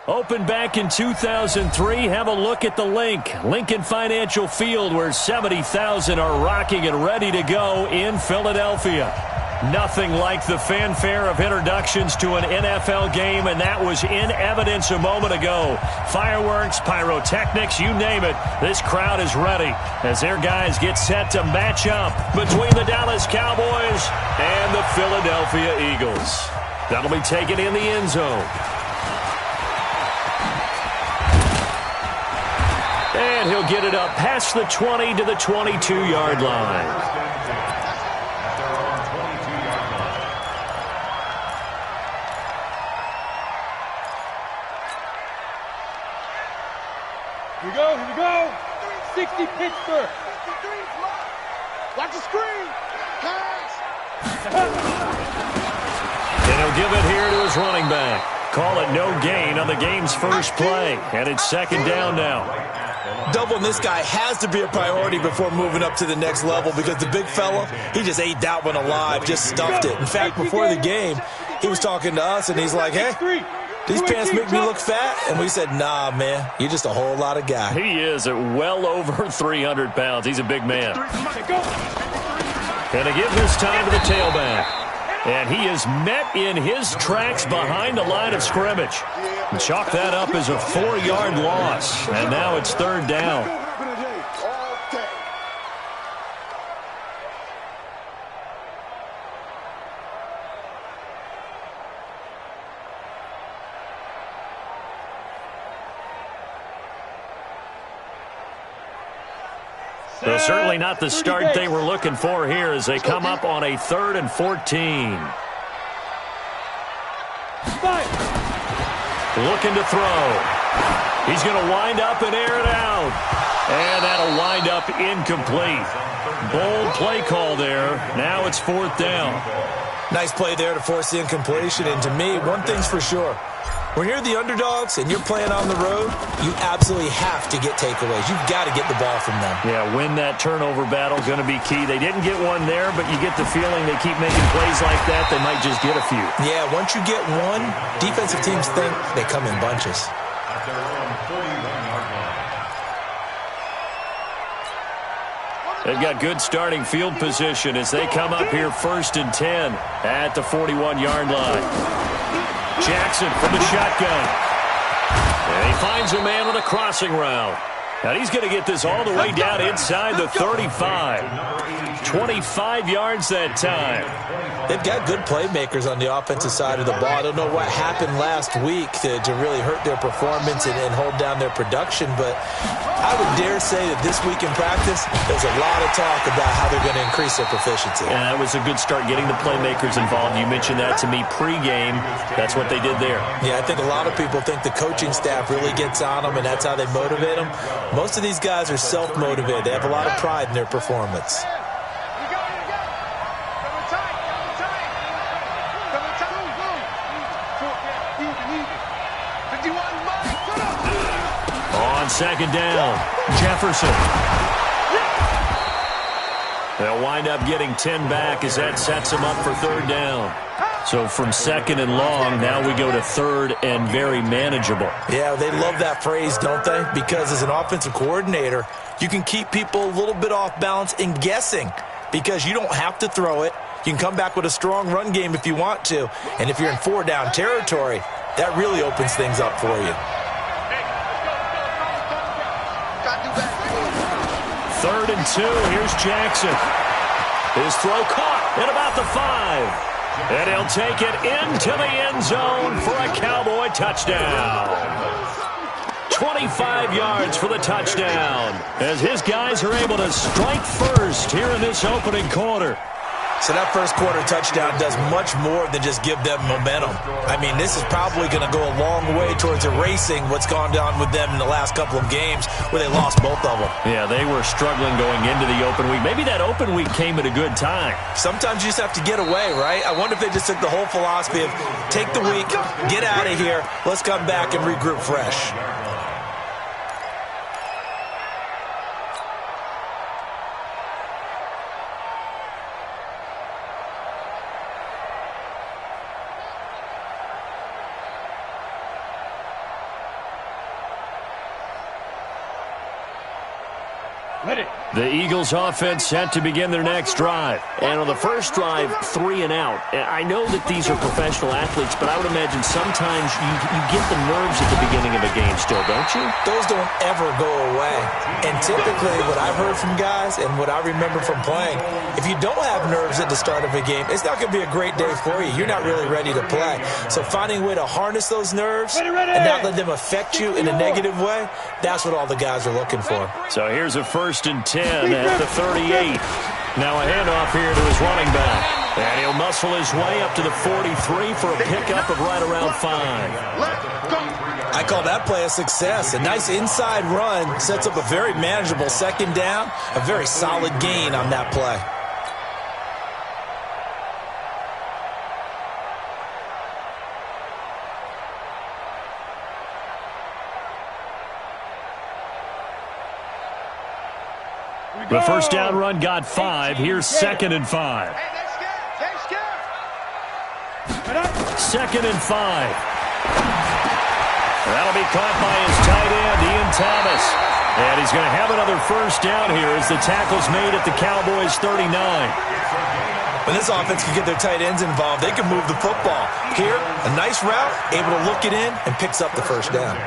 Opened back in 2003, have a look at the Lincoln Financial Field, where 70,000 are rocking and ready to go in Philadelphia. Nothing like the fanfare of introductions to an NFL game, and that was in evidence a moment ago. Fireworks, pyrotechnics, you name it. This crowd is ready as their guys get set to match up between the Dallas Cowboys and the Philadelphia Eagles. That'll be taken in the end zone. And he'll get it up past the 20 to the 22-yard line. Here we go. 60 Pittsburgh. Watch the screen. Pass. And he'll give it here to his running back. Call it no gain on the game's first play. And it's second down now. Doubling this guy has to be a priority before moving up to the next level, because the big fella, he just ate that one alive, just stuffed it. In fact, before the game, he was talking to us, and he's like, hey, these pants make me look fat. And we said, nah, man, you're just a whole lot of guy. He is at well over 300 pounds. He's a big man. Going to give this time to the tailback. And he is met in his tracks behind the line of scrimmage. Chalk that up as a 4-yard loss. And now it's third down. So certainly not the start they were looking for here as they come up on a 3rd and 14. Looking to throw. He's going to wind up and air it out. And that'll wind up incomplete. Bold play call there. Now it's 4th down. Nice play there to force the incompletion. And to me, one thing's for sure. When you're the underdogs and you're playing on the road, you absolutely have to get takeaways. You've got to get the ball from them. Yeah, win that turnover battle, going to be key. They didn't get one there, but you get the feeling they keep making plays like that, they might just get a few. Yeah, once you get one, defensive teams think they come in bunches. They've got good starting field position as they come up here 1st and 10 at the 41-yard line. Jackson from the shotgun. And he finds a man on a crossing route. And he's going to get this all the way down inside the 35. 25 yards that time. They've got good playmakers on the offensive side of the ball. I don't know what happened last week to really hurt their performance and hold down their production, but I would dare say that this week in practice, there's a lot of talk about how they're going to increase their proficiency. And that was a good start, getting the playmakers involved. You mentioned that to me pregame. That's what they did there. Yeah, I think a lot of people think the coaching staff really gets on them, and that's how they motivate them. Most of these guys are self-motivated. They have a lot of pride in their performance. On second down, Jefferson. They'll wind up getting 10 back as that sets them up for 3rd down. So from 2nd and long, now we go to 3rd and very manageable. Yeah, they love that phrase, don't they? Because as an offensive coordinator, you can keep people a little bit off balance and guessing, because you don't have to throw it. You can come back with a strong run game if you want to. And if you're in 4-down territory, that really opens things up for you. 3rd and 2. Here's Jackson. His throw caught at about the 5. And he'll take it into the end zone for a Cowboy touchdown. 25 yards for the touchdown as his guys are able to strike first here in this opening quarter. So that first quarter touchdown does much more than just give them momentum. I mean, this is probably going to go a long way towards erasing what's gone down with them in the last couple of games where they lost both of them. Yeah, they were struggling going into the open week. Maybe that open week came at a good time. Sometimes you just have to get away, right? I wonder if they just took the whole philosophy of take the week, get out of here, let's come back and regroup fresh. The Eagles offense set to begin their next drive. And on the first drive, 3 and out. I know that these are professional athletes, but I would imagine sometimes you get the nerves at the beginning of a game still, don't you? Those don't ever go away. And typically what I've heard from guys and what I remember from playing, if you don't have nerves at the start of a game, it's not going to be a great day for you. You're not really ready to play. So finding a way to harness those nerves and not let them affect you in a negative way, that's what all the guys are looking for. So here's a 1st and 10 at the 38. Now a handoff here to his running back. And he'll muscle his way up to the 43 for a pickup of right around 5. I call that play a success. A nice inside run sets up a very manageable 2nd down, a very solid gain on that play. The 1st down run got 5. Here's 2nd and 5. 2nd and 5. That'll be caught by his tight end, Ian Thomas. And he's going to have another 1st down here as the tackle's made at the Cowboys' 39. When this offense can get their tight ends involved, they can move the football. Here, a nice route, able to look it in, and picks up the 1st down.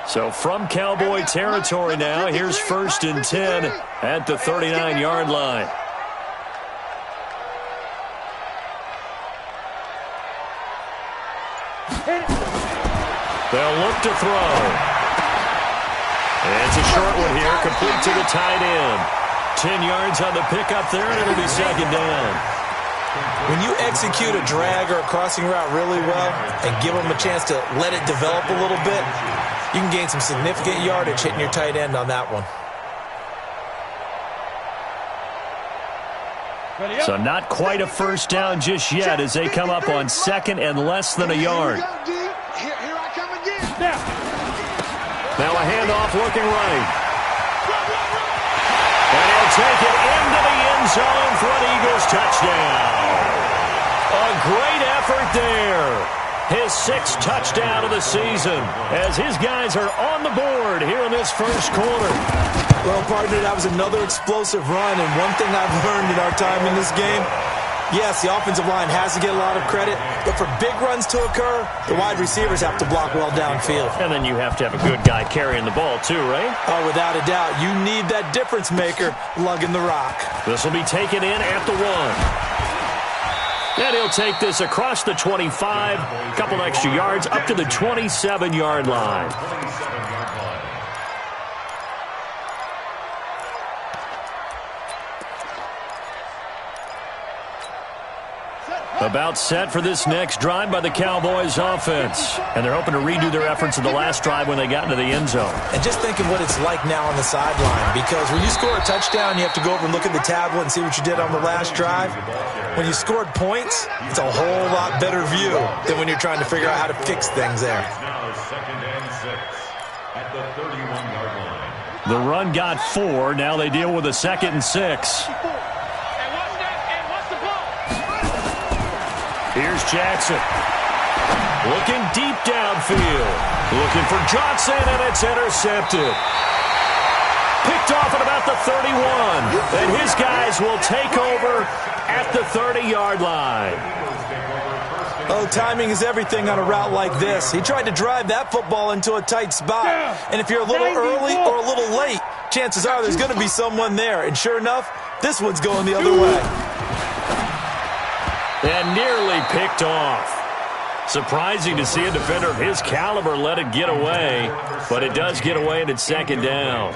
So from Cowboy territory now, here's 1st and 10 at the 39-yard line. They'll look to throw. And it's a short one here, complete to the tight end. 10 yards on the pickup there, and it'll be 2nd down. When you execute a drag or a crossing route really well and give them a chance to let it develop a little bit, you can gain some significant yardage hitting your tight end on that one. So not quite a 1st down just yet as they come up on 2nd and less than a yard. Now a handoff looking right. And he'll take it into the end zone for an Eagles touchdown. A great effort there. His 6th touchdown of the season as his guys are on the board here in this 1st quarter. Well, partner, that was another explosive run, and one thing I've learned in our time in this game, yes, the offensive line has to get a lot of credit, but for big runs to occur, the wide receivers have to block well downfield. And then you have to have a good guy carrying the ball too, right? Oh, without a doubt. You need that difference maker lugging the rock. This will be taken in at the 1. And he'll take this across the 25, a couple extra yards, up to the 27-yard line. About set for this next drive by the Cowboys offense. And they're hoping to redo their efforts in the last drive when they got into the end zone. And just think of what it's like now on the sideline, because when you score a touchdown, you have to go over and look at the tablet and see what you did on the last drive. When you scored points, it's a whole lot better view than when you're trying to figure out how to fix things there. The run got 4. Now they deal with a 2nd and 6. Here's Jackson. Looking deep downfield. Looking for Johnson, and it's intercepted. Picked off at about the 31. And his guys will take over at the 30-yard line. Oh, timing is everything on a route like this. He tried to drive that football into a tight spot. And if you're a little early or a little late, chances are there's going to be someone there. And sure enough, this one's going the other way. And nearly picked off. Surprising to see a defender of his caliber let it get away. But it does get away, and it's 2nd down.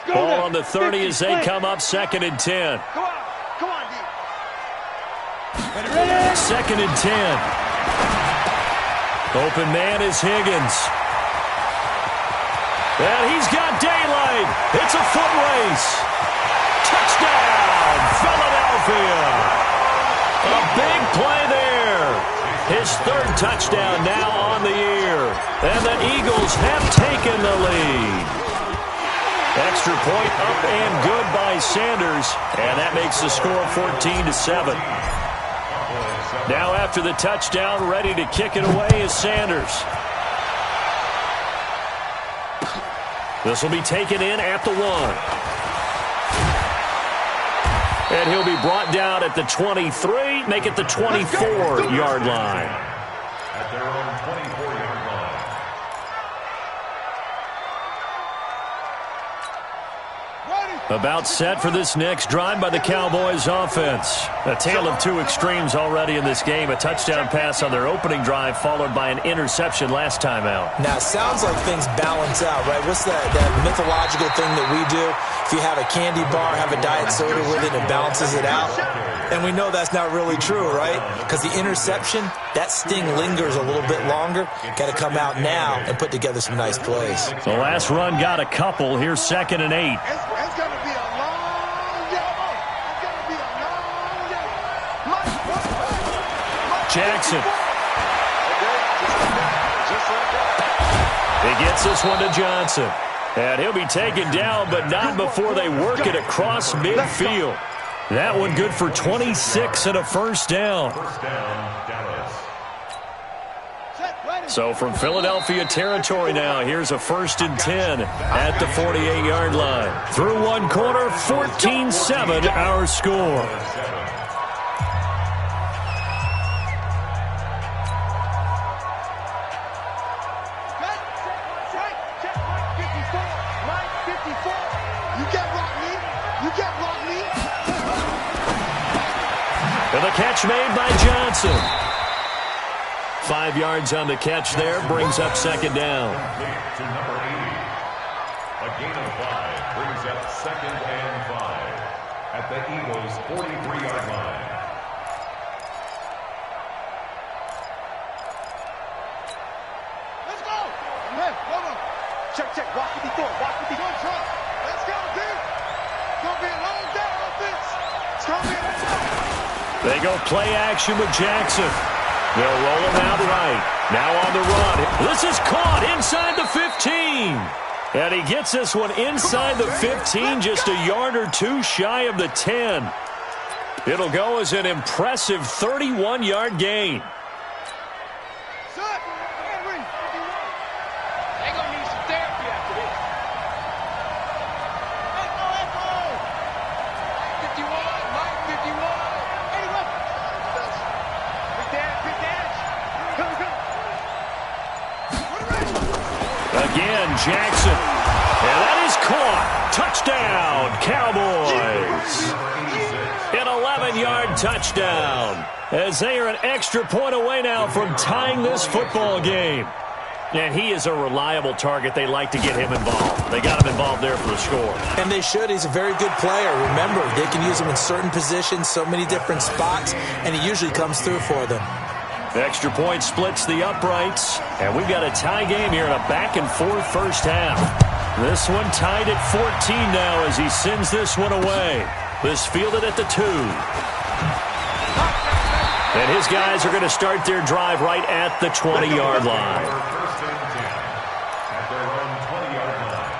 Ball on the 30 as they come up, 2nd and 10. 2nd and 10. Open man is Higgins. And he's got daylight. It's a foot race. Touchdown, Philadelphia. A big play there. His 3rd touchdown now on the year. And the Eagles have taken the lead. Extra point up and good by Sanders. And that makes the score 14-7. Now after the touchdown, ready to kick it away is Sanders. This will be taken in at the 1. And he'll be brought down at the 23, make it the 24-yard line. At their own 24-yard line. About set for this next drive by the Cowboys offense. A tale of two extremes already in this game. A touchdown pass on their opening drive followed by an interception last time out. Now, it sounds like things balance out, right? What's that mythological thing that we do? If you have a candy bar, have a diet soda with it, it balances it out. And we know that's not really true, right? Because the interception, that sting lingers a little bit longer. Got to come out now and put together some nice plays. The last run got a couple. Here's 2nd and 8. It's going to be a long yellow. It's going to be a long yellow. Jackson. He gets this one to Johnson. And he'll be taken down, but not before they work it across midfield. That one good for 26 and a first down. So from Philadelphia territory now, here's a 1st and 10 at the 48-yard line. Through one quarter, 14-7 our score. And the catch made by Johnson. 5 yards on the catch there, brings up 2nd down. To number 80. A gain of 5 brings up 2nd and 5 at the Eagles' 43-yard line. Let's go. Hey, hold on. Check. Walk with the door. Let's go, dude. It's going to be a long day on this. It's going to be a long day. They go play action with Jackson. They'll roll him out right. Now on the run. This is caught inside the 15. And he gets this one inside the 15, just a yard or two shy of the 10. It'll go as an impressive 31-yard gain. They're going to need some therapy after this. Echo. 51, Mike 51. Again, Jackson. And that is caught. Touchdown, Cowboys. An 11-yard touchdown. As they are an extra point away now from tying this football game. And he is a reliable target. They like to get him involved. They got him involved there for the score. And they should. He's a very good player. Remember, they can use him in certain positions, so many different spots, and he usually comes through for them. Extra point splits the uprights, and we've got a tie game here in a back-and-forth first half. This one tied at 14 now as he sends this one away. This fielded at the 2. And his guys are going to start their drive right at the 20-yard line. First and 10 at their own 20-yard line.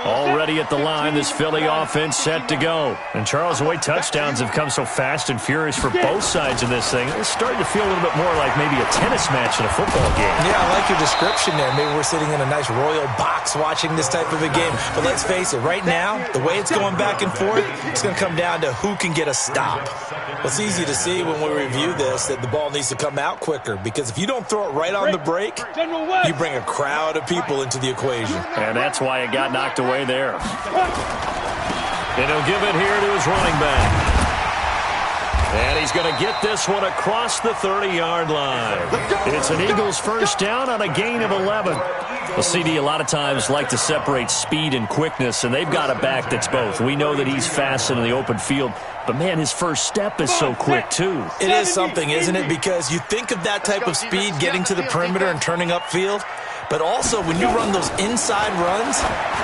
Already at the line, this Philly offense set to go. And Charles, the way touchdowns have come so fast and furious for both sides in this thing, it's starting to feel a little bit more like maybe a tennis match in a football game. Yeah, I like your description there. Maybe we're sitting in a nice royal box watching this type of a game. But let's face it, right now, the way it's going back and forth, it's going to come down to who can get a stop. Well, it's easy to see when we review this that the ball needs to come out quicker, because if you don't throw it right on the break, you bring a crowd of people into the equation. And that's why it got knocked away there. And he'll give it here to his running back. And he's going to get this one across the 30-yard line. It's an Eagles first down on a gain of 11. Well, CD a lot of times like to separate speed and quickness, and they've got a back that's both. We know that he's fast in the open field, but, man, his first step is so quick, too. It is something, isn't it? Because you think of that type of speed getting to the perimeter and turning upfield, but also when you run those inside runs,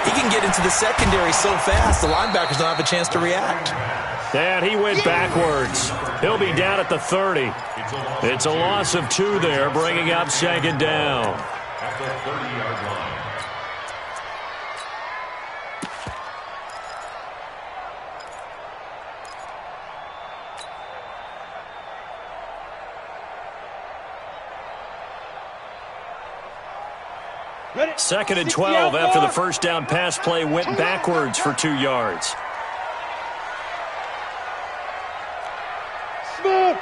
he can get into the secondary so fast the linebackers don't have a chance to react. And he went backwards. He'll be down at the 30. It's a loss of 2 there, bringing up second down. At the 30-yard line. 2nd and 12 after the first down pass play went backwards for 2 yards. Smooth.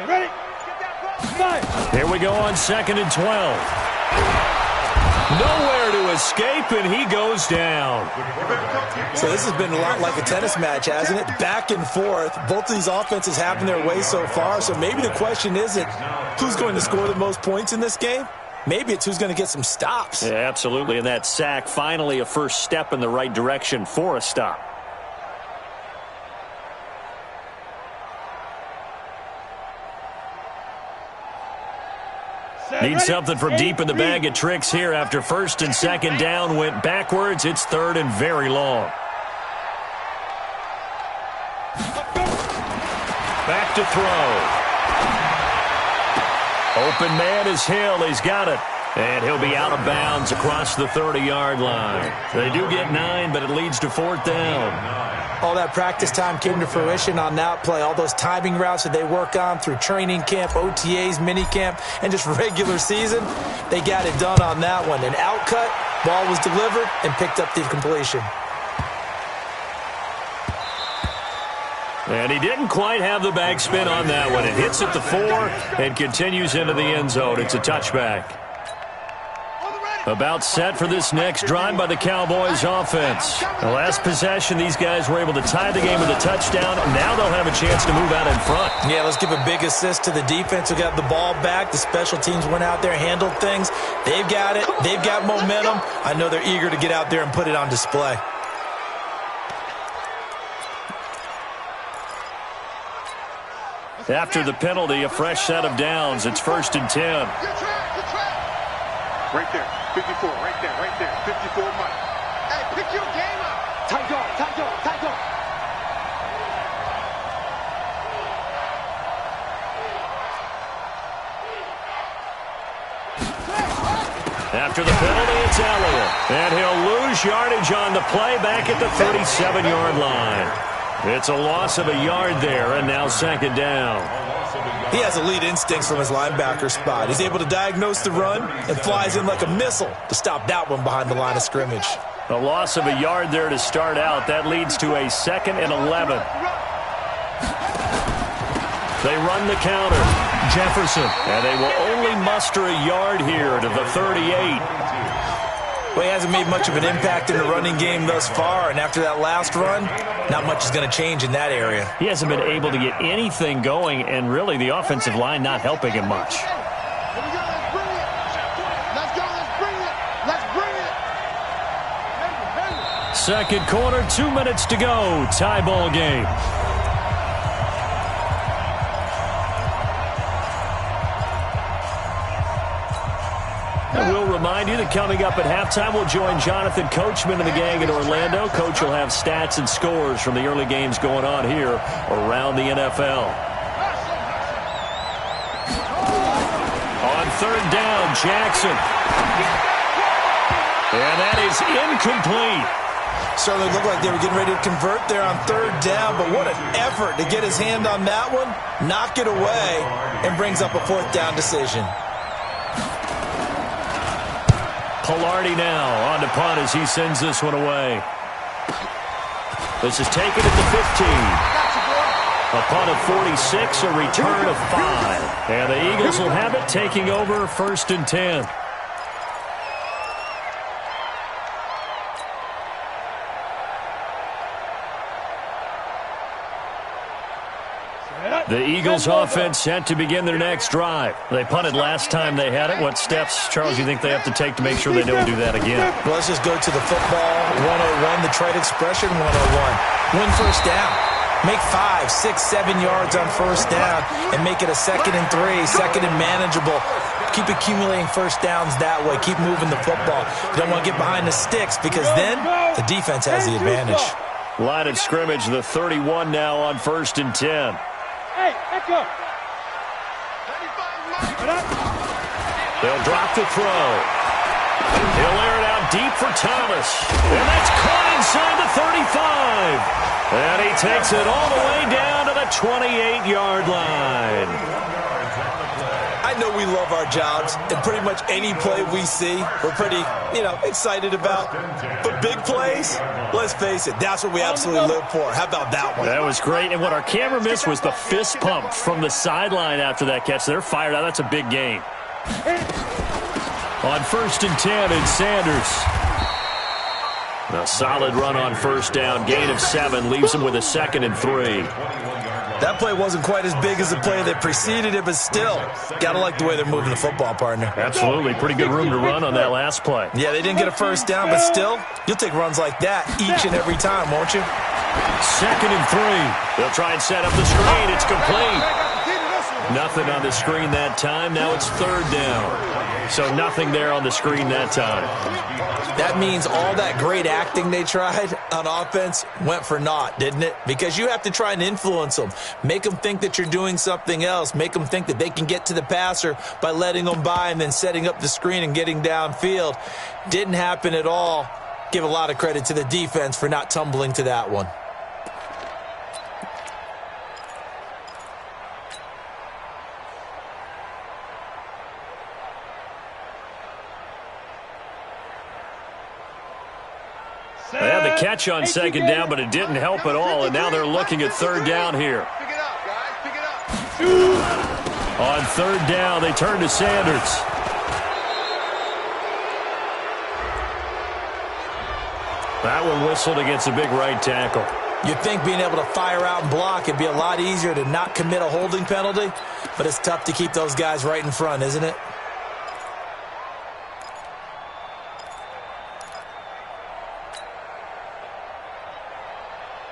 Ready. Here we go on 2nd and 12. Nowhere to escape, and he goes down. So this has been a lot like a tennis match, hasn't it? Back and forth. Both of these offenses having their way so far. So maybe the question isn't who's going to score the most points in this game. Maybe it's who's going to get some stops. Yeah, absolutely. And that sack, finally a first step in the right direction for a stop. Need something from deep in the bag of tricks here after 1st and 2nd down went backwards. It's 3rd and very long. Back to throw. Open man is Hill. He's got it. And he'll be out of bounds across the 30-yard line. They do get 9, but it leads to 4th down. All that practice time came to fruition on that play. All those timing routes that they work on through training camp, OTAs, minicamp, and just regular season, they got it done on that one. An outcut, ball was delivered, and picked up the completion. And he didn't quite have the backspin on that one. It hits at the 4 and continues into the end zone. It's a touchback. About set for this next drive by the Cowboys offense. The last possession, these guys were able to tie the game with a touchdown. Now they'll have a chance to move out in front. Yeah, let's give a big assist to the defense who got the ball back. The special teams went out there, handled things. They've got it. They've got momentum. I know they're eager to get out there and put it on display. After the penalty, a fresh set of downs. It's 1st and 10. Right there, 54, right there, 54 Mike. Hey, pick your game up. Tight dog. After the penalty, it's Elliott. And he'll lose yardage on the play back at the 37-yard line. It's a loss of a yard there, and now 2nd down. He has elite instincts from his linebacker spot. He's able to diagnose the run and flies in like a missile to stop that one behind the line of scrimmage. A loss of a yard there to start out. That leads to a 2nd and 11. They run the counter. Jefferson. And they will only muster a yard here to the 38. Well, he hasn't made much of an impact in the running game thus far, and after that last run, not much is going to change in that area. He hasn't been able to get anything going, and really the offensive line not helping him much. Here we go, let's bring it. Let's go, let's bring it. 2nd quarter, 2 minutes to go. Tie ball game. And we'll remind you that coming up at halftime, we'll join Jonathan Coachman and the gang in Orlando. Coach will have stats and scores from the early games going on here around the NFL. On 3rd down, Jackson. And that is incomplete. Certainly looked like they were getting ready to convert there on 3rd down, but what an effort to get his hand on that one, knock it away, and brings up a 4th down decision. Pilardi now on to punt as he sends this one away. This is taken at the 15. A punt of 46, a return of 5. And the Eagles will have it, taking over 1st and 10. The Eagles offense set to begin their next drive. They punted last time they had it. What steps, Charles, you think they have to take to make sure they don't do that again? Well, let's just go to the football 101, the trade expression 101. Win 1st down. Make 5, 6, 7 yards on 1st down and make it a 2nd and 3, 2nd and manageable. Keep accumulating 1st downs that way. Keep moving the football. You don't want to get behind the sticks because then the defense has the advantage. Line of scrimmage, the 31 now on 1st and 10. Hey, echo. They'll drop the throw. He'll air it out deep for Thomas. And that's caught inside the 35. And he takes it all the way down to the 28-yard line. I know we love our jobs, and pretty much any play we see, we're pretty, excited about. But big plays, let's face it, that's what we absolutely live for. How about that one? That was great. And what our camera missed was the fist pump from the sideline after that catch. They're fired out. That's a big gain. On 1st and 10, it's Sanders. A solid run on first down. Gain of 7 leaves him with a 2nd and 3. That play wasn't quite as big as the play that preceded it, but still, got to like the way they're moving the football, partner. Absolutely. Pretty good room to run on that last play. Yeah, they didn't get a first down, but still, you'll take runs like that each and every time, won't you? 2nd and 3. They'll try and set up the screen. It's complete. Nothing on the screen that time. Now it's 3rd down. So nothing there on the screen that time. That means all that great acting they tried on offense went for naught, didn't it? Because you have to try and influence them. Make them think that you're doing something else. Make them think that they can get to the passer by letting them by and then setting up the screen and getting downfield. Didn't happen at all. Give a lot of credit to the defense for not tumbling to that one. They had the catch on 2nd down, but it didn't help at all, and now they're looking at 3rd down here. Pick it up, guys. Pick it up. On 3rd down, they turn to Sanders. That one whistled against a big right tackle. You'd think being able to fire out and block it'd be a lot easier to not commit a holding penalty, but it's tough to keep those guys right in front, isn't it?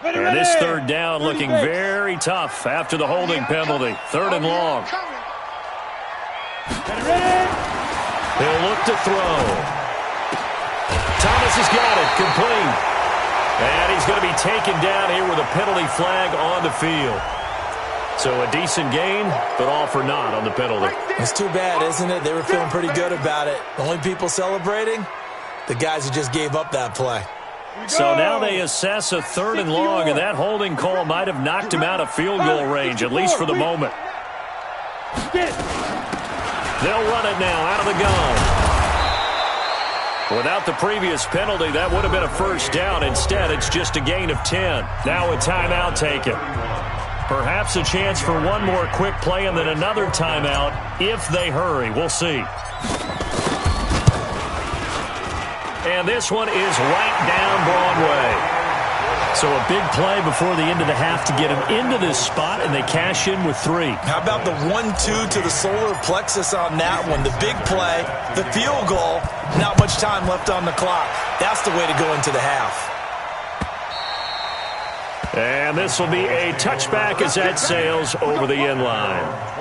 And this 3rd down looking very tough after the holding penalty. 3rd and long. He'll look to throw. Thomas has got it, complete. And he's going to be taken down here with a penalty flag on the field. So a decent gain, but all for naught on the penalty. It's too bad, isn't it? They were feeling pretty good about it. The only people celebrating, the guys who just gave up that play. So now they assess a 3rd and long, and that holding call might have knocked him out of field goal range, at least for the moment. They'll run it now out of the gun. Without the previous penalty, that would have been a first down. Instead, it's just a gain of 10. Now a timeout taken. Perhaps a chance for one more quick play and then another timeout if they hurry. We'll see. And this one is right down Broadway. So a big play before the end of the half to get him into this spot, and they cash in with 3. How about the 1-2 to the solar plexus on that one? The big play, the field goal, not much time left on the clock. That's the way to go into the half. And this will be a touchback as that sails over the end line.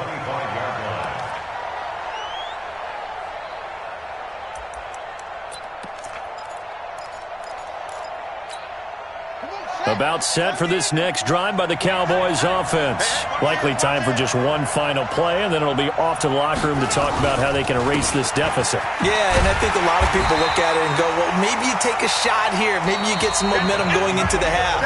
About set for this next drive by the Cowboys offense. Likely time for just one final play, and then it'll be off to the locker room to talk about how they can erase this deficit. Yeah, and I think a lot of people look at it and go, well, maybe you take a shot here. Maybe you get some momentum going into the half.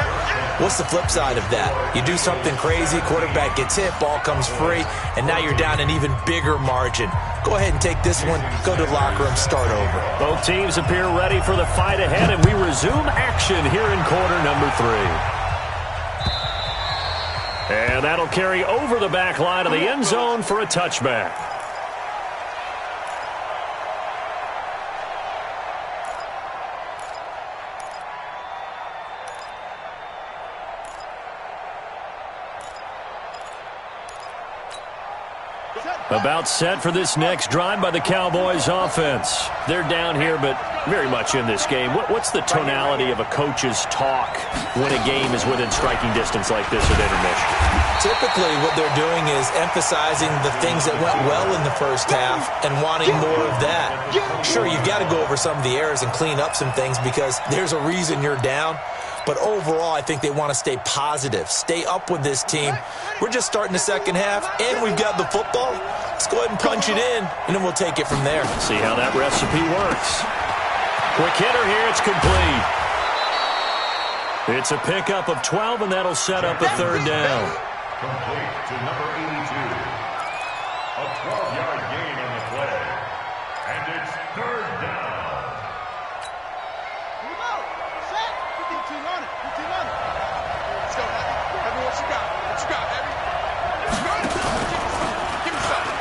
What's the flip side of that? You do something crazy, quarterback gets hit, ball comes free, and now you're down an even bigger margin. Go ahead and take this one, go to the locker room, start over. Both teams appear ready for the fight ahead, and we resume action here in quarter number 3. And that'll carry over the back line of the end zone for a touchback. About set for this next drive by the Cowboys offense. They're down here, but very much in this game. What's the tonality of a coach's talk when a game is within striking distance like this at intermission? Typically, what they're doing is emphasizing the things that went well in the first half and wanting more of that. Sure, you've got to go over some of the errors and clean up some things because there's a reason you're down. But overall, I think they want to stay positive, stay up with this team. We're just starting the second half, and we've got the football. Let's go ahead and punch it in, and then we'll take it from there. See how that recipe works. Quick hitter here, it's complete. It's a pickup of 12, and that'll set up a 3rd down. Complete to number 82. A 12-yard gain on the play. And it's third down. Here we go. Set. 15 on it. 15 on it. Let's go, Heavy. Heavy, what you got? What you got, Heavy? Give me something.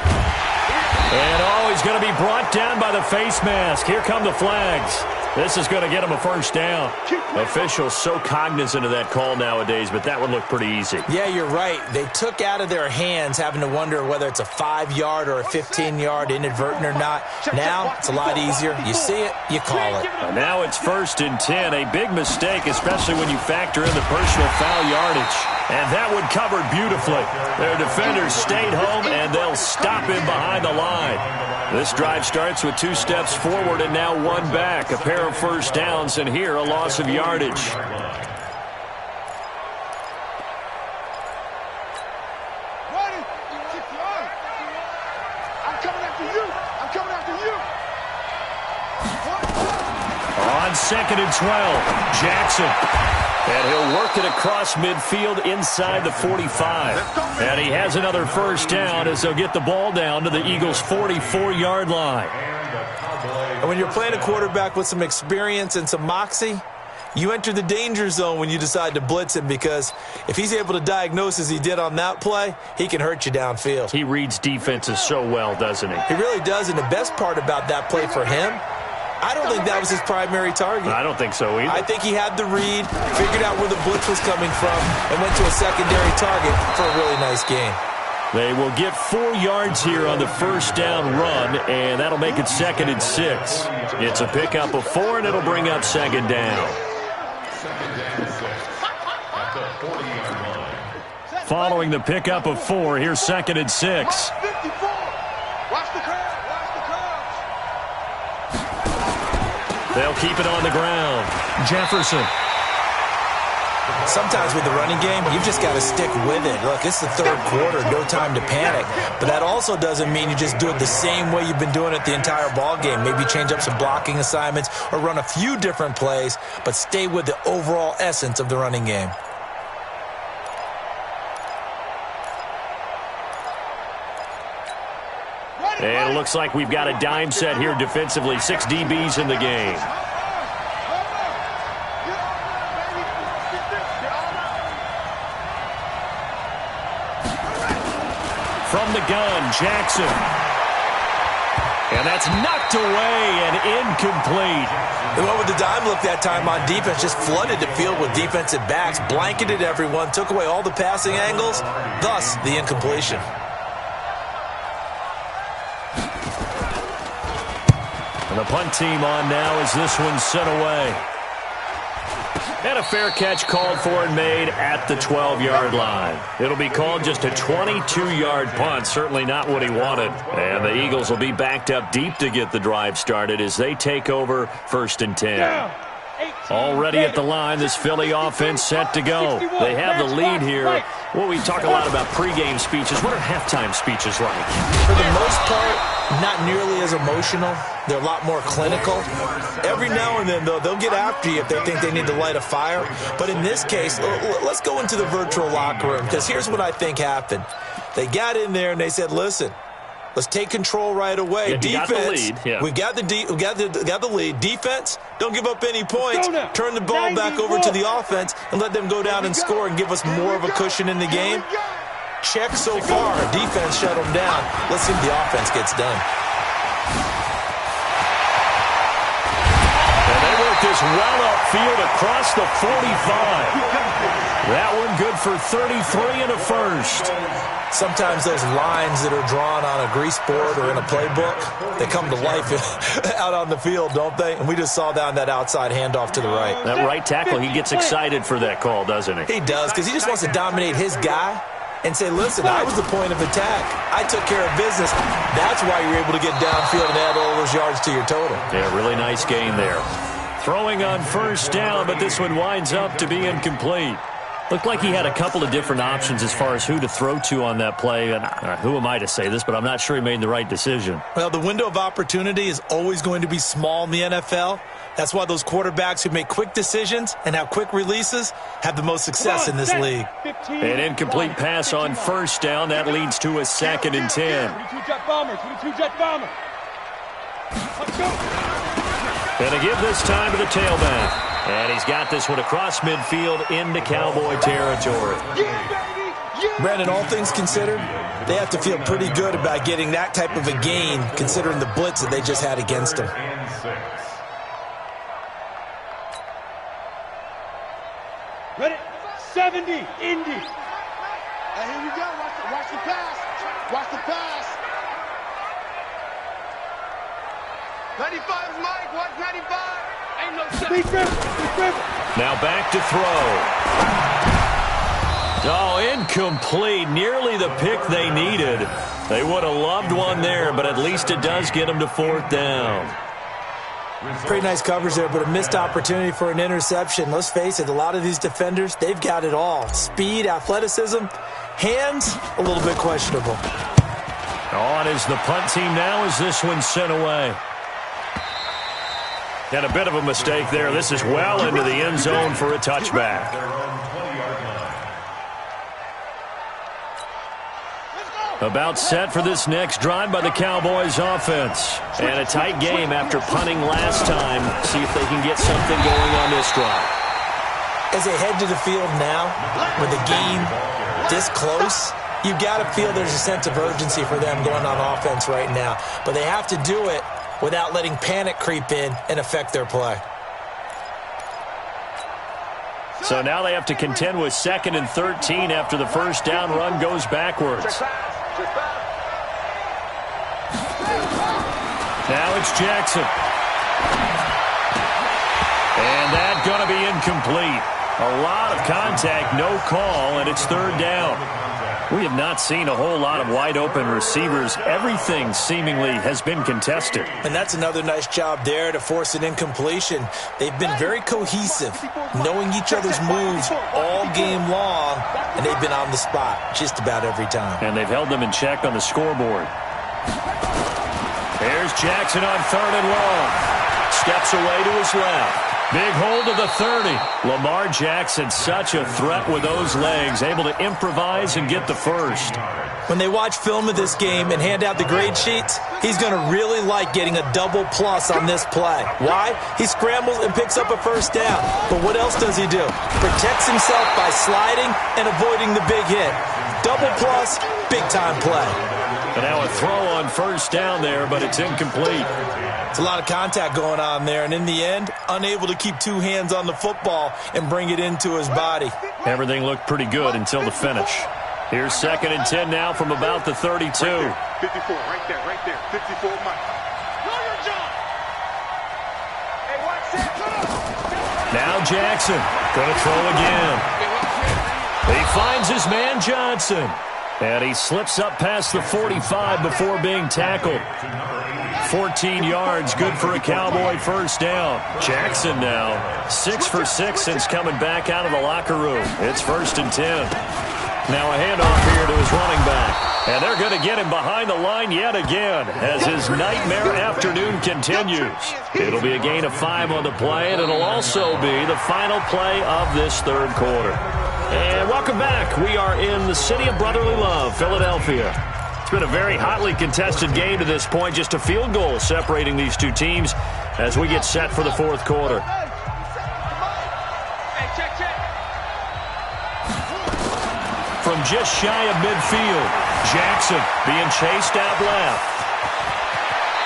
And he's going to be brought down by the face mask. Here come the flags. This is going to get him a first down. Officials so cognizant of that call nowadays, but that would look pretty easy. Yeah, you're right. They took out of their hands having to wonder whether it's a 5-yard or a 15-yard inadvertent or not. Now, it's a lot easier. You see it, you call it. And now it's 1st and 10. A big mistake, especially when you factor in the personal foul yardage. And that one covered beautifully. Their defenders stayed home, and they'll stop him behind the line. This drive starts with 2 steps forward and now 1 back. A pair of first downs, and here a loss of yardage. Ready? I'm coming after you. I'm coming after you. On 2nd and 12, Jackson. And he'll work it across midfield inside the 45. And he has another first down as they'll get the ball down to the Eagles' 44-yard line. And when you're playing a quarterback with some experience and some moxie, you enter the danger zone when you decide to blitz him, because if he's able to diagnose as he did on that play, he can hurt you downfield. He reads defenses so well, doesn't he? He really does, and the best part about that play for him, I don't think that was his primary target. I don't think so either. I think he had the read, figured out where the blitz was coming from, and went to a secondary target for a really nice gain. They will get 4 yards here on the first down run, and that'll make it 2nd and 6. It's a pickup of 4, and it'll bring up 2nd down. Following the pickup of 4, here's 2nd and 6. 54. Watch the crowd. They'll keep it on the ground. Jefferson. Sometimes with the running game, you've just got to stick with it. Look, it's the 3rd quarter, no time to panic. But that also doesn't mean you just do it the same way you've been doing it the entire ball game. Maybe change up some blocking assignments or run a few different plays, but stay with the overall essence of the running game. And it looks like we've got a dime set here defensively. 6 DBs in the game. From the gun, Jackson. And that's knocked away and incomplete. The one with the dime look that time on defense just flooded the field with defensive backs, blanketed everyone, took away all the passing angles, thus the incompletion. And the punt team on now as this one's sent away. And a fair catch called for and made at the 12-yard line. It'll be called just a 22-yard punt, certainly not what he wanted. And the Eagles will be backed up deep to get the drive started as they take over 1st and 10. Already at the line, this Philly offense set to go. They have the lead here. Well, we talk a lot about pregame speeches. What are halftime speeches like? For the most part, not nearly as emotional. They're a lot more clinical. Every now and then, though, they'll get after you if they think they need to light a fire. But in this case, let's go into the virtual locker room, because here's what I think happened. They got in there and they said, listen, let's take control right away. Yeah, defense, got the lead. Yeah. we got the lead. Defense, don't give up any points. Turn the ball back over to the offense and let them go down and score and give us more of a cushion in the game. Check so far. Defense shut them down. Let's see if the offense gets done. And they work this well upfield across the 45. That one good for 33 and a first. Sometimes those lines that are drawn on a grease board or in a playbook, they come to life out on the field, don't they? And we just saw down that outside handoff to the right. That right tackle, he gets excited for that call, doesn't he? He does, because he just wants to dominate his guy and say, listen, I was the point of attack. I took care of business. That's why you're able to get downfield and add all those yards to your total. Yeah, really nice gain there. Throwing on first down, but this one winds up to be incomplete. Looked like he had a couple of different options as far as who to throw to on that play. And who am I to say this, but I'm not sure he made the right decision. Well, the window of opportunity is always going to be small in the NFL. That's why those quarterbacks who make quick decisions and have quick releases have the most success in this league. An incomplete pass on first down. That leads to a 2nd and 10. Going to give this time to the tailback. And he's got this one across midfield into Cowboy territory. Brandon, all things considered, they have to feel pretty good about getting that type of a gain considering the blitz that they just had against them. Ready? 70, Indy. Hey, here we go. Watch the pass. Watch the pass. 95 is Mike. Watch 95. Ain't no shot. Now back to throw. Oh, incomplete. Nearly the pick they needed. They would have loved one there, but at least it does get them to 4th down. Pretty nice coverage there, but a missed opportunity for an interception. Let's face it, a lot of these defenders, they've got it all. Speed, athleticism, hands, a little bit questionable. On is the punt team now as this one's sent away. And a bit of a mistake there. This is well into the end zone for a touchback. About set for this next drive by the Cowboys offense. And a tight game after punting last time. See if they can get something going on this drive. As they head to the field now, with the game this close, you've got to feel there's a sense of urgency for them going on offense right now. But they have to do it without letting panic creep in and affect their play. So now they have to contend with 2nd and 13 after the first down run goes backwards. Now it's Jackson. And that's going to be incomplete. A lot of contact, no call, and it's 3rd down. We have not seen a whole lot of wide-open receivers. Everything seemingly has been contested. And that's another nice job there to force an incompletion. They've been very cohesive, knowing each other's moves all game long, and they've been on the spot just about every time. And they've held them in check on the scoreboard. There's Jackson on 3rd and long. Steps away to his left. Big hold of the 30. Lamar Jackson, such a threat with those legs, able to improvise and get the first. When they watch film of this game and hand out the grade sheets, he's going to really like getting a double plus on this play. Why? He scrambles and picks up a first down. But what else does he do? Protects himself by sliding and avoiding the big hit. Double plus, big-time play. And now a throw on first down there, but it's incomplete. It's a lot of contact going on there, and in the end, unable to keep two hands on the football and bring it into his body. Everything looked pretty good until the finish. Here's 2nd and 10 now from about the 32. 54, right there. 54, Mike. Know your job. Hey, watch that. Now Jackson, going to throw again. He finds his man Johnson. And he slips up past the 45 before being tackled. 14 yards, good for a Cowboy first down. Jackson now 6 for 6 since coming back out of the locker room. It's 1st and 10. Now a handoff here to his running back. And they're going to get him behind the line yet again as his nightmare afternoon continues. It'll be a gain of 5 on the play, and it'll also be the final play of this 3rd quarter. And welcome back. We are in the city of brotherly love, Philadelphia. It's been a very hotly contested game to this point. Just a field goal separating these two teams as we get set for the 4th quarter. From just shy of midfield, Jackson being chased out left.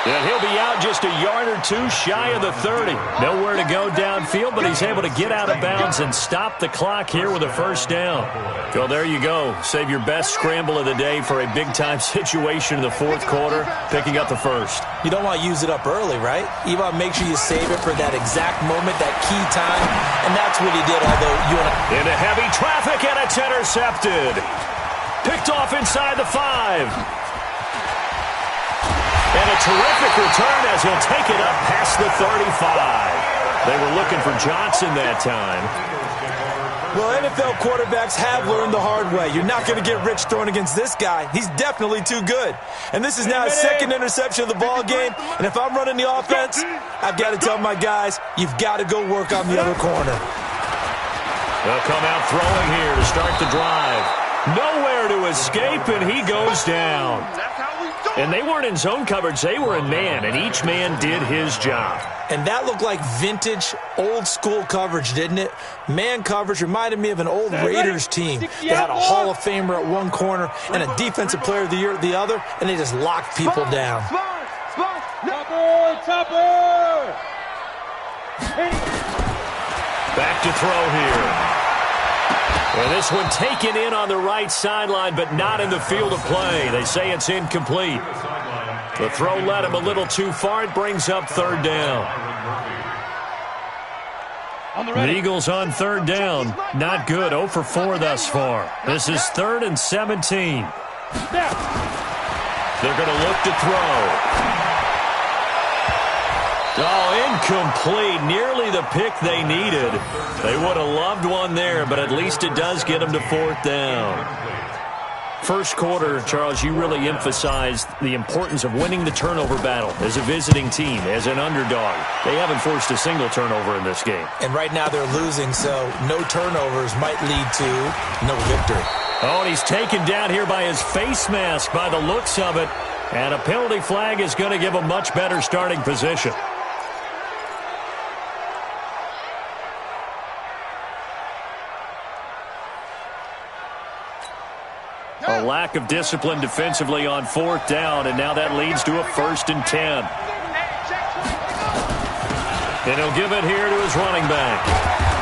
And he'll be out just a yard or two shy of the 30. Nowhere to go downfield, but he's able to get out of bounds and stop the clock here with a first down. So there you go. Save your best scramble of the day for a big-time situation in the 4th quarter, picking up the first. You don't want to use it up early, right? You want to make sure you save it for that exact moment, that key time, and that's what he did, although you and I... Into heavy traffic, and it's intercepted. Picked off inside the 5. And a terrific return as he'll take it up past the 35. They were looking for Johnson that time. Well, NFL quarterbacks have learned the hard way. You're not going to get rich throwing against this guy. He's definitely too good. And this is now his second interception of the ball game. And if I'm running the offense, I've got to tell my guys, you've got to go work on the other corner. They'll come out throwing here to start the drive. Nowhere to escape, and he goes down. And they weren't in zone coverage. They were in man, and each man did his job. And that looked like vintage, old-school coverage, didn't it? Man coverage reminded me of an old Raiders team. They had a Hall of Famer at one corner and a Defensive Player of the Year at the other, and they just locked people down. Back to throw here. And this one taken in on the right sideline, but not in the field of play. They say it's incomplete. The throw led him a little too far. It brings up third down. The Eagles on third down. Not good. 0 for 4 thus far. This is 3rd and 17. They're going to look to throw. Oh, incomplete. Nearly the pick they needed. They would have loved one there, but at least it does get them to 4th down. First quarter, Charles, you really emphasized the importance of winning the turnover battle as a visiting team, as an underdog. They haven't forced a single turnover in this game. And right now they're losing, so no turnovers might lead to no victory. Oh, and he's taken down here by his face mask by the looks of it. And a penalty flag is going to give a much better starting position. A lack of discipline defensively on 4th down, and now that leads to a 1st and 10. And he'll give it here to his running back.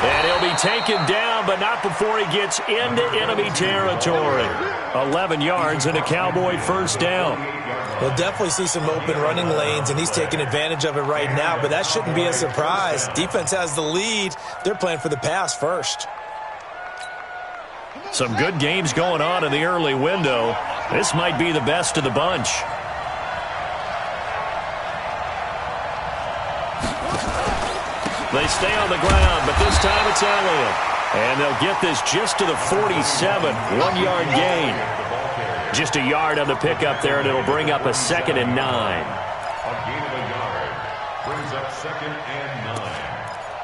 And he'll be taken down, but not before he gets into enemy territory. 11 yards and a Cowboy 1st down. We'll definitely see some open running lanes, and he's taking advantage of it right now, but that shouldn't be a surprise. Defense has the lead. They're playing for the pass first. Some good games going on in the early window. This might be the best of the bunch. They stay on the ground, but this time it's Elliott. And they'll get this just to the 47, 1-yard gain. Just a yard on the pickup there, and it'll bring up a 2nd and 9. A gain of a yard brings up 2nd and 9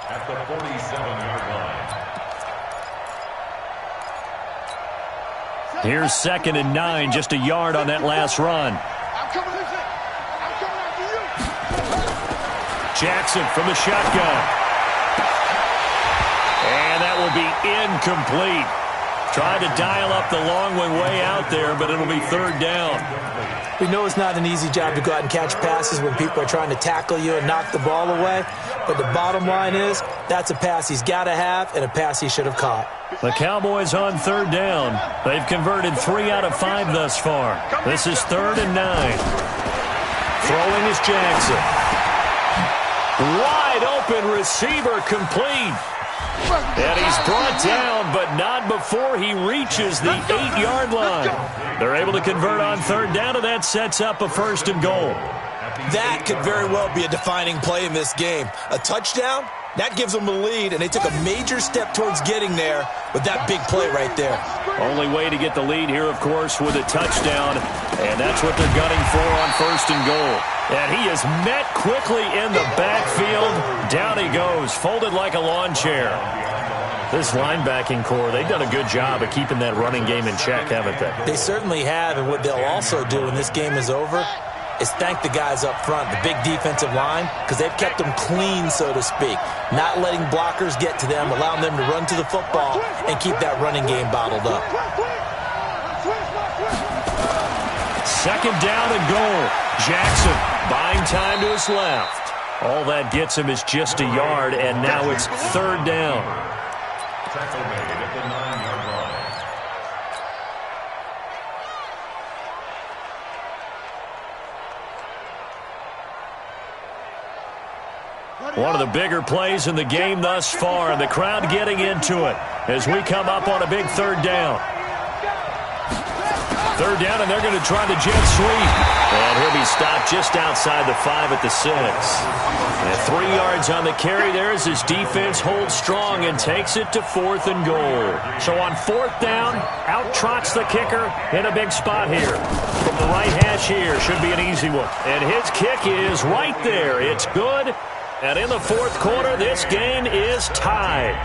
at the 47-yard line. Here's 2nd and 9, just a yard on that last run. Jackson from the shotgun. And that will be incomplete. Tried to dial up the long one way out there, but it'll be 3rd down. We know it's not an easy job to go out and catch passes when people are trying to tackle you and knock the ball away. But the bottom line is, that's a pass he's got to have and a pass he should have caught. The Cowboys on 3rd down. They've converted 3 out of 5 thus far. This is 3rd and 9. Throwing is Jackson. Wide open receiver complete. And he's brought down, but not before he reaches the 8-yard line. They're able to convert on 3rd down, and that sets up a 1st and goal. That could very well be a defining play in this game. A touchdown, that gives them the lead, and they took a major step towards getting there with that big play right there. Only way to get the lead here, of course, with a touchdown, and that's what they're gunning for on 1st and goal. And he is met quickly in the backfield. Down he goes, folded like a lawn chair. This linebacking core, they've done a good job of keeping that running game in check, haven't they? They certainly have, and what they'll also do when this game is over is thank the guys up front, the big defensive line, because they've kept them clean, so to speak. Not letting blockers get to them, allowing them to run to the football and keep that running game bottled up. 2nd down and goal. Jackson buying time to his left. All that gets him is just a yard, and now it's 3rd down. Tackle made at the 9-yard line. One of the bigger plays in the game thus far, and the crowd getting into it as we come up on a big 3rd down. 3rd down, and they're going to try the jet sweep. And he'll be stopped just outside the 5 at the 6. And 3 yards on the carry there as his defense holds strong and takes it to 4th and goal. So on 4th down, out trots the kicker in a big spot here. From the right hash here, should be an easy one. And his kick is right there. It's good. And in the 4th quarter, this game is tied.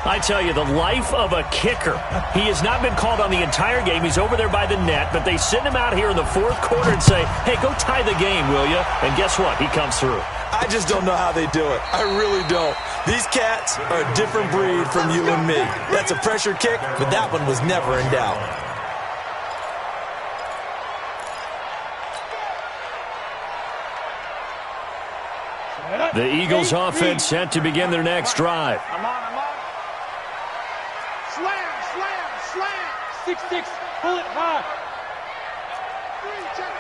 I tell you, the life of a kicker. He has not been called on the entire game. He's over there by the net, but they send him out here in the 4th quarter and say, hey, go tie the game, will you? And guess what? He comes through. I just don't know how they do it. I really don't. These cats are a different breed from you and me. That's a pressure kick, but that one was never in doubt. The Eagles offense set to begin their next drive. I'm on. Slam. 6-6, pull it high. 3, check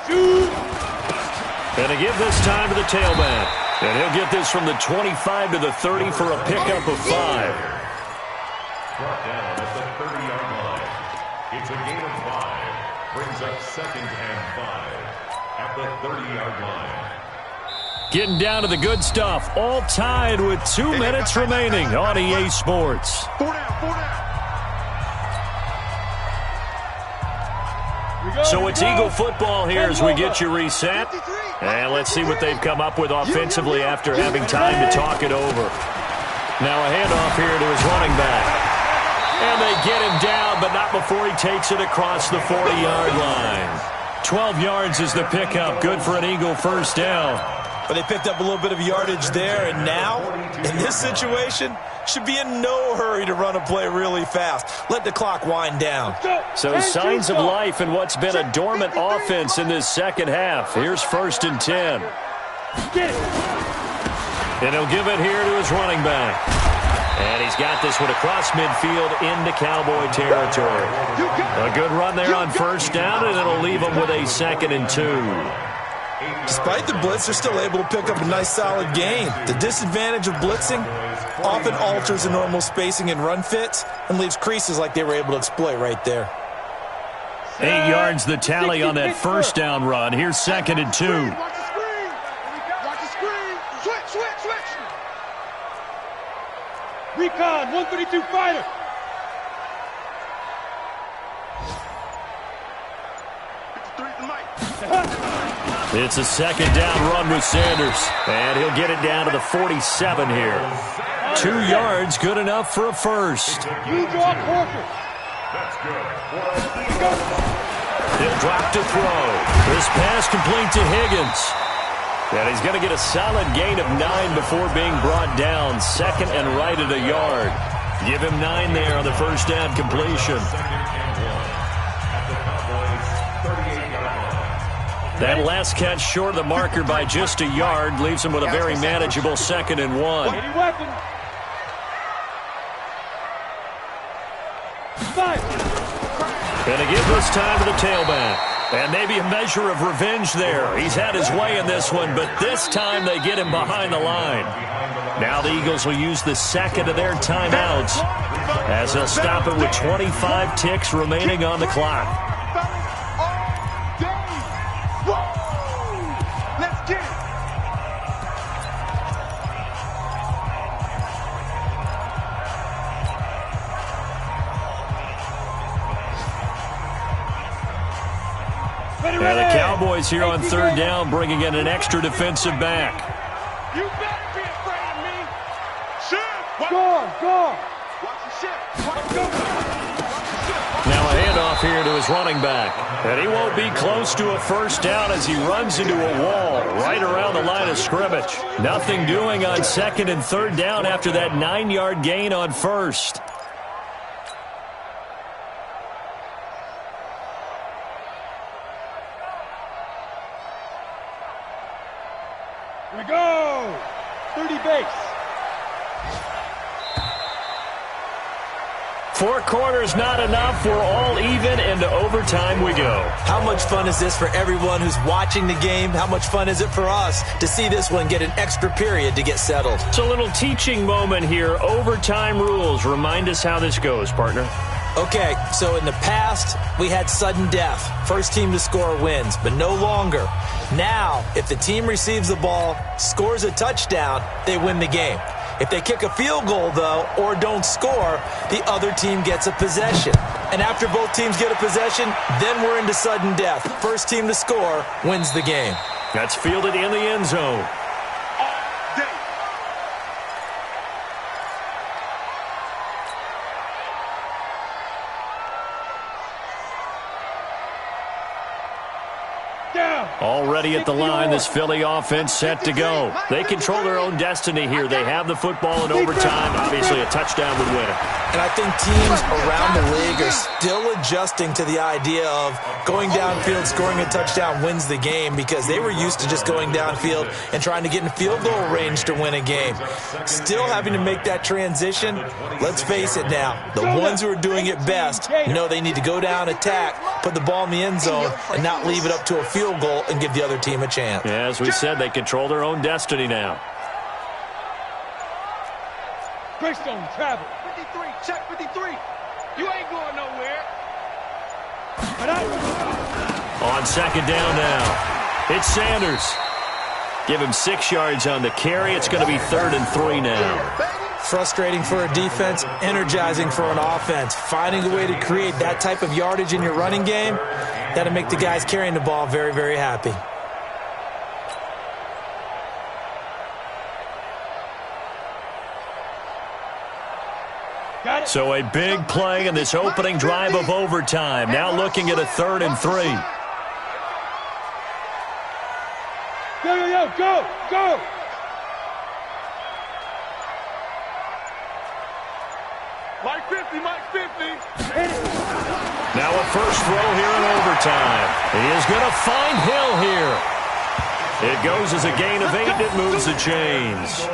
3. And to give this time to the tailback. And he'll get this from the 25 to the 30 for a pickup of 5. Brought down at the 30-yard line. It's a gain of 5. Brings up 2nd and 5 at the 30-yard line. Getting down to the good stuff. All tied with 2 minutes remaining on EA Sports. 4 down. So it's Eagle football here as we get you reset. And let's see what they've come up with offensively after having time to talk it over. Now a handoff here to his running back. And they get him down, but not before he takes it across the 40-yard line. 12 yards is the pickup. Good for an Eagle first down. But they picked up a little bit of yardage there, and now, in this situation, should be in no hurry to run a play really fast. Let the clock wind down. So signs of life in what's been a dormant offense in this second half. Here's 1st and 10. And he'll give it here to his running back. And he's got this one across midfield into Cowboy territory. A good run there on 1st down, and it'll leave him with a 2nd and 2. Despite the blitz, they're still able to pick up a nice solid gain. The disadvantage of blitzing often alters the normal spacing and run fits and leaves creases like they were able to exploit right there. 8 yards the tally on that 1st down run. Here's 2nd and 2. Watch the screen. Switch. Recon, 132 fighter. It's a 2nd down run with Sanders. And he'll get it down to the 47 here. 2 yards, good enough for a first. You draw Porter. That's good. He'll drop to throw. This pass complete to Higgins. And he's going to get a solid gain of 9 before being brought down. 2nd and right at a yard. Give him 9 there on the 1st down completion. That last catch short of the marker by just a yard leaves him with a very manageable 2nd and 1. And to give this time to the tailback. And maybe a measure of revenge there. He's had his way in this one, but this time they get him behind the line. Now the Eagles will use the 2nd of their timeouts as they'll stop it with 25 ticks remaining on the clock. Let's get it. And the Cowboys here on 3rd down bringing in an extra defensive back. You better be afraid of me. Shit. Go. Watch the shit. Now a handoff here to his running back. And he won't be close to a 1st down as he runs into a wall right around the line of scrimmage. Nothing doing on 2nd and 3rd down after that 9-yard gain on 1st. Here we go. 30 base. 4 quarters not enough. We're all even, and to overtime we go. How much fun is this for everyone who's watching the game? How much fun is it for us to see this one get an extra period to get settled? It's a little teaching moment here. Overtime rules. Remind us how this goes, partner. Okay, so in the past, we had sudden death. First team to score wins, but no longer. Now, if the team receives the ball, scores a touchdown, they win the game. If they kick a field goal, though, or don't score, the other team gets a possession. And after both teams get a possession, then we're into sudden death. First team to score wins the game. That's fielded in the end zone. Already at the line, this Philly offense set to go. They control their own destiny here. They have the football in overtime. Obviously, a touchdown would win it. And I think teams around the league are still adjusting to the idea of going downfield, scoring a touchdown wins the game, because they were used to just going downfield and trying to get in field goal range to win a game. Still having to make that transition. Let's face it now, the ones who are doing it best know they need to go down, attack, put the ball in the end zone, and not leave it up to a field goal and give the other team a chance. Yeah, as we said, they control their own destiny now. Greystone travel. 53, check 53. You ain't going nowhere. On second down now, it's Sanders. Give him 6 yards on the carry. It's going to be 3rd and 3 now. Frustrating for a defense, energizing for an offense. Finding a way to create that type of yardage in your running game, that'll make the guys carrying the ball very, very happy. So a big play in this opening drive of overtime. Now looking at a 3rd and 3. Go! Mike 50. Now a first throw here in overtime. He is going to find Hill here. It goes as a gain of 8, and it moves the chains.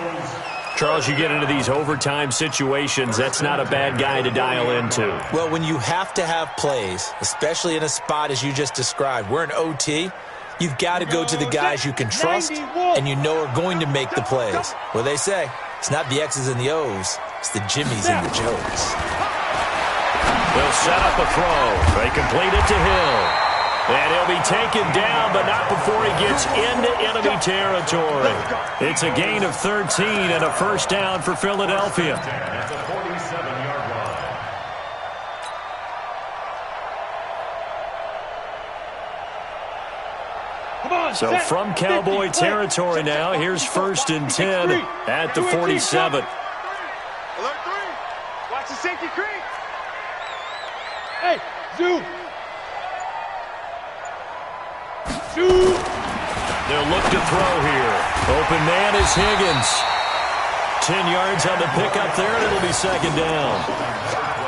Charles, you get into these overtime situations, that's not a bad guy to dial into. Well, when you have to have plays, especially in a spot as you just described, we're in OT, you've got to go to the guys you can trust and you know are going to make the plays. Well, they say, it's not the X's and the O's, it's the Jimmies and the Joes. They'll set up a throw. They complete it to Hill. And he'll be taken down, but not before he gets into enemy territory. It's a gain of 13 and a first down for Philadelphia. At the 47-yard line. So from Cowboy territory now, here's 1st and 10 at the 47. Alert 3. Watch the safety creep. Hey, zoom. They'll look to throw here. Open man is Higgins. 10 yards on the pickup there, and it'll be 2nd down.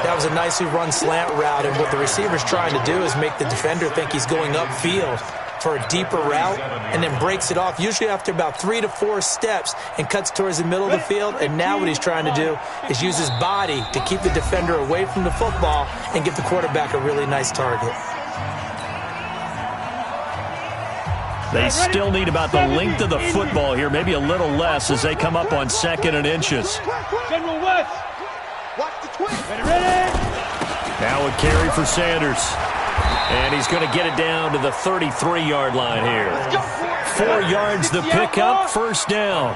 That was a nicely run slant route, and what the receiver's trying to do is make the defender think he's going upfield for a deeper route, and then breaks it off, usually after about 3 to 4 steps, and cuts towards the middle of the field. And now what he's trying to do is use his body to keep the defender away from the football and give the quarterback a really nice target. They still need about the length of the football here, maybe a little less as they come up on 2nd and inches. General West. Watch the twist. Ready. Now a carry for Sanders. And he's going to get it down to the 33-yard line here. 4 yards the pickup, first down.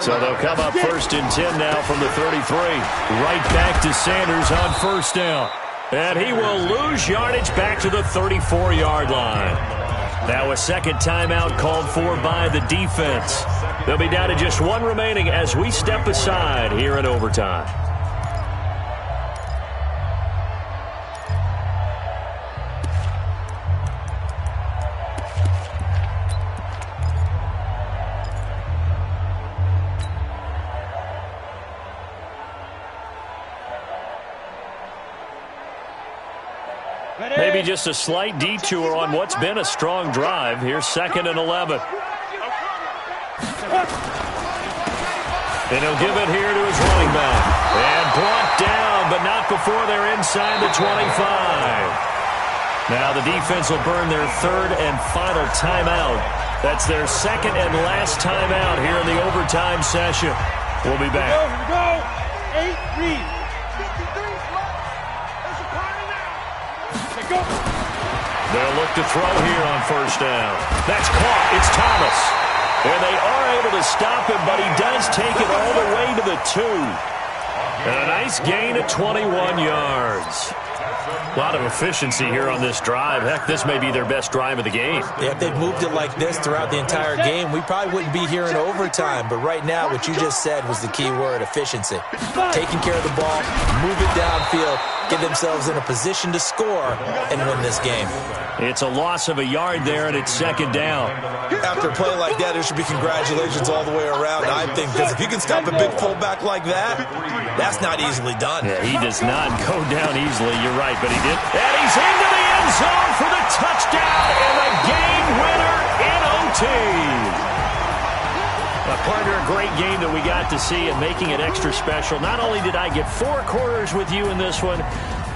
So they'll come up 1st and 10 now from the 33. Right back to Sanders on first down. And he will lose yardage back to the 34-yard line. Now a second timeout called for by the defense. They'll be down to just 1 remaining as we step aside here in overtime. Maybe just a slight detour on what's been a strong drive. Here's 2nd and 11. And he'll give it here to his running back. And brought down, but not before they're inside the 25. Now the defense will burn their third and final timeout. That's their second and last timeout here in the overtime session. We'll be back. Here we go. 8-3. 53 flat. There's a party now. Let's go. They'll look to throw here on first down. That's caught. It's Thomas. And they are able to stop him, but he does take it all the way to the 2. And a nice gain of 21 yards. A lot of efficiency here on this drive. Heck, this may be their best drive of the game. Yeah, if they'd moved it like this throughout the entire game, we probably wouldn't be here in overtime. But right now, what you just said was the key word, efficiency. Taking care of the ball, move it downfield, get themselves in a position to score and win this game. It's a loss of a yard there, and it's second down. After a play like that, there should be congratulations all the way around, I think, because if you can stop a big fullback like that, that's not easily done. Yeah, he does not go down easily, you're right, but he did. And he's into the end zone for the touchdown and the game winner in OT. Partner, a great game that we got to see and making it extra special. Not only did I get 4 quarters with you in this one,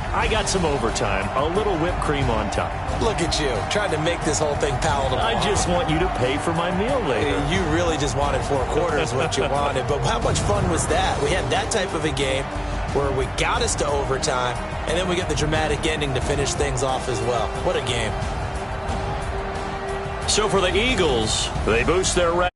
I got some overtime, a little whipped cream on top. Look at you, trying to make this whole thing palatable. I just want you to pay for my meal later. You really just wanted 4 quarters, what you wanted. But how much fun was that? We had that type of a game where we got us to overtime, and then we get the dramatic ending to finish things off as well. What a game. So for the Eagles, they boost their record.